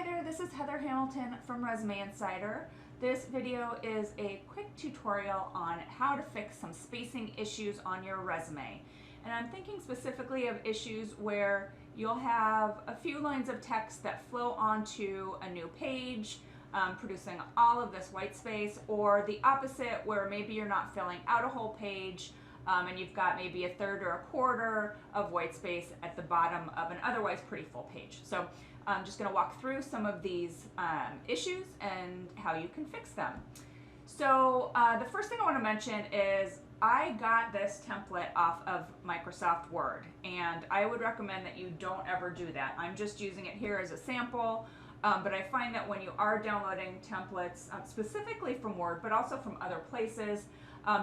there, this is Heather Hamilton from Resume Insider. This video is a quick tutorial on how to fix some spacing issues on your resume. And I'm thinking specifically of issues where you'll have a few lines of text that flow onto a new page, producing all of this white space, or the opposite where maybe you're not filling out a whole page and you've got maybe a third or a quarter of white space at the bottom of an otherwise pretty full page. So I'm just going to walk through some of these issues and how you can fix them. So the first thing I want to mention is I got this template off of Microsoft Word, and I would recommend that you don't ever do that. I'm just using it here as a sample, but I find that when you are downloading templates, specifically from Word, but also from other places,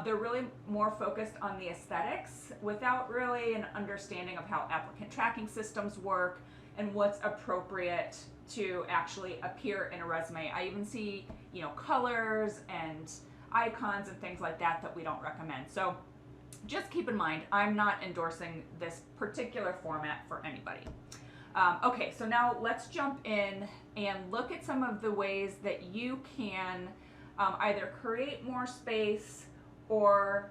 they're really more focused on the aesthetics without really an understanding of how applicant tracking systems work and what's appropriate to actually appear in a resume. I even see, colors and icons and things like that that we don't recommend. So just keep in mind, I'm not endorsing this particular format for anybody. Okay, so now let's jump in and look at some of the ways that you can either create more space or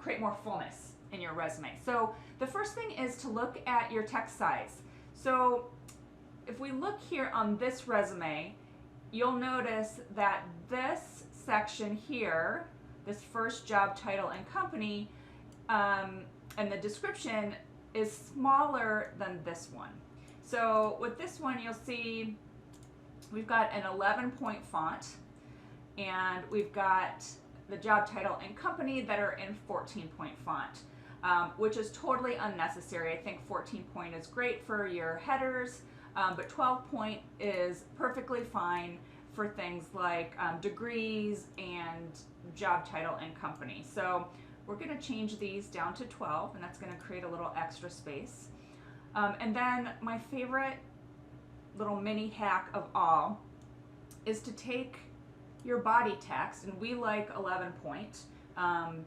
create more fullness in your resume. So the first thing is to look at your text size. So if we look here on this resume, you'll notice that this section here, this first job title and company, and the description is smaller than this one. So with this one, you'll see we've got an 11-point font, and we've got the job title and company that are in 14-point font. Which is totally unnecessary. I think 14-point is great for your headers, but 12-point is perfectly fine for things like degrees and job title and company. So we're going to change these down to 12, and that's going to create a little extra space. And then my favorite little mini hack of all is to take your body text, and we like 11-point.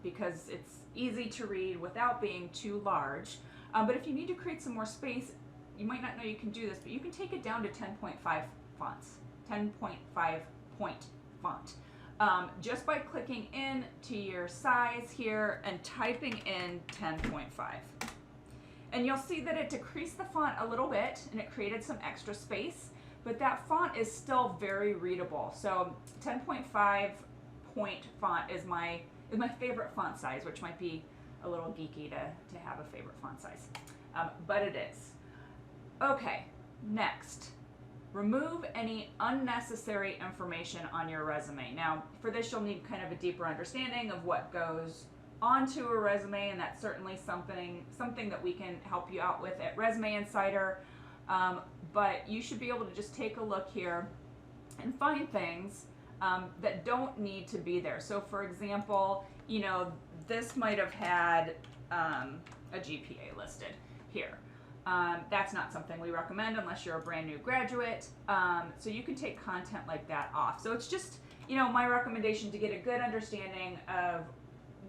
Because it's easy to read without being too large. But if you need to create some more space, you might not know you can do this, but you can take it down to 10.5 fonts, 10.5 point font. Just by clicking in to your size here and typing in 10.5. And you'll see that it decreased the font a little bit and it created some extra space, but that font is still very readable. So 10.5 point font is my favorite font size, which might be a little geeky to have a favorite font size, but it is. Okay, next, remove any unnecessary information on your resume. Now, for this, you'll need kind of a deeper understanding of what goes onto a resume, and that's certainly something that we can help you out with at Resume Insider, but you should be able to just take a look here and find things that don't need to be there. So for example, this might have had a GPA listed here. That's not something we recommend unless you're a brand new graduate. So you can take content like that off. So it's just, my recommendation to get a good understanding of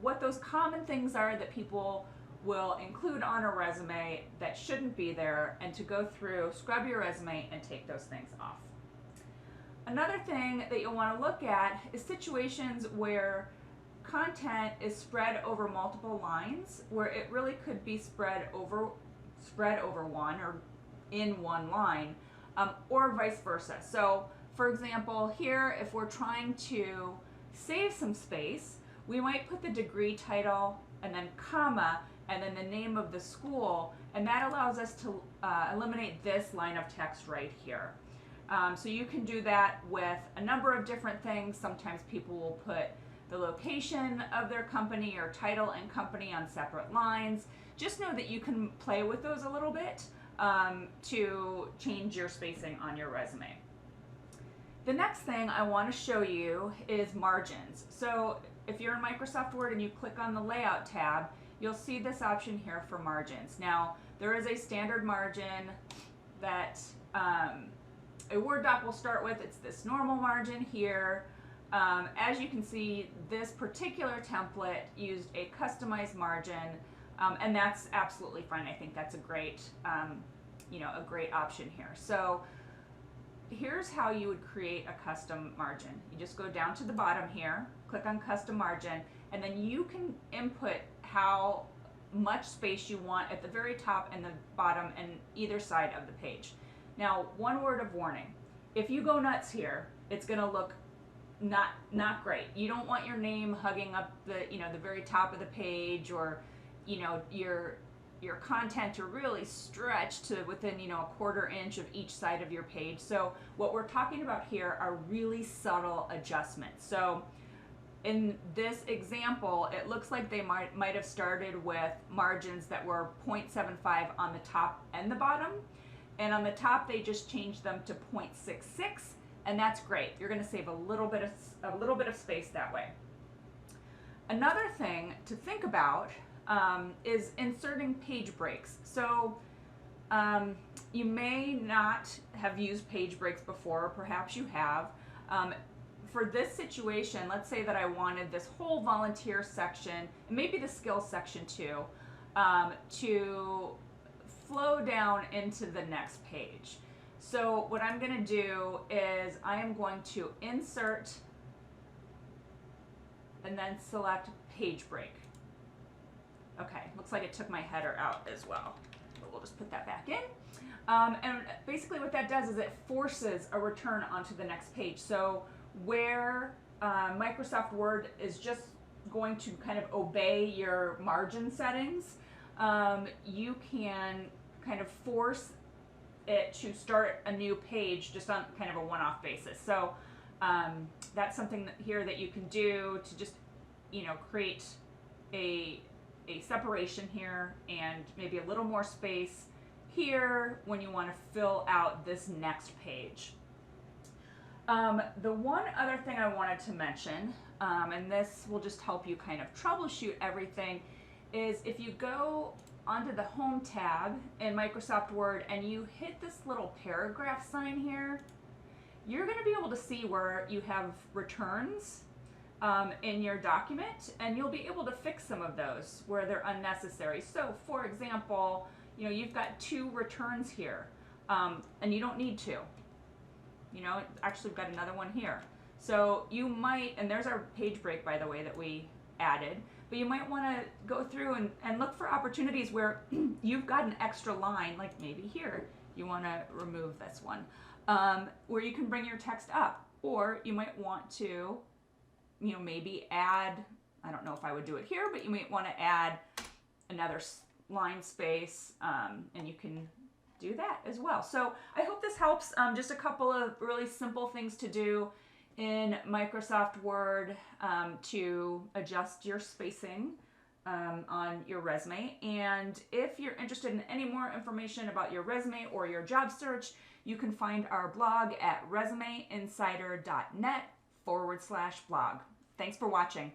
what those common things are that people will include on a resume that shouldn't be there, and to go through, scrub your resume and take those things off. Another thing that you'll want to look at is situations where content is spread over multiple lines, where it really could be spread over one or in one line, or vice versa. So for example, here, if we're trying to save some space, we might put the degree title and then comma and then the name of the school, and that allows us to eliminate this line of text right here. So you can do that with a number of different things. Sometimes people will put the location of their company or title and company on separate lines. Just know that you can play with those a little bit to change your spacing on your resume. The next thing I want to show you is margins. So if you're in Microsoft Word and you click on the Layout tab, you'll see this option here for margins. Now, there is a standard margin that a Word doc will start with. It's this normal margin here. As you can see, this particular template used a customized margin, and that's absolutely fine. I think that's a great, a great option here. So here's how you would create a custom margin. You just go down to the bottom here, click on custom margin, and then you can input how much space you want at the very top and the bottom and either side of the page. Now, one word of warning. If you go nuts here, it's gonna look not great. You don't want your name hugging up the very top of the page, or your content to really stretch to within a quarter inch of each side of your page. So what we're talking about here are really subtle adjustments. So in this example, it looks like they might have started with margins that were 0.75 on the top and the bottom, and on the top they just changed them to 0.66, and that's great. You're going to save a little bit of space that way. Another thing to think about is inserting page breaks. So you may not have used page breaks before, or perhaps you have. For this situation, let's say that I wanted this whole volunteer section, and maybe the skills section too, to flow down into the next page. So what I'm going to do is I am going to insert and then select page break. Okay, looks like it took my header out as well, but we'll just put that back in. And basically what that does is it forces a return onto the next page. So where Microsoft Word is just going to kind of obey your margin settings, you can kind of force it to start a new page just on kind of a one-off basis. So that's something here that you can do to just create a separation here and maybe a little more space here when you want to fill out this next page. The one other thing I wanted to mention, and this will just help you kind of troubleshoot everything, is if you go onto the Home tab in Microsoft Word and you hit this little paragraph sign here, you're going to be able to see where you have returns in your document, and you'll be able to fix some of those where they're unnecessary. So for example, you've got 2 returns here, and you don't need to. Actually we've got another one here. So you might, and there's our page break, by the way, that we added, but you might want to go through and look for opportunities where you've got an extra line, like maybe here, you want to remove this one, where you can bring your text up, or you might want to maybe add, I don't know if I would do it here, but you might want to add another line space, and you can do that as well. So I hope this helps. Just a couple of really simple things to do in Microsoft Word to adjust your spacing on your resume. And if you're interested in any more information about your resume or your job search, you can find our blog at resumeinsider.net/blog. Thanks for watching.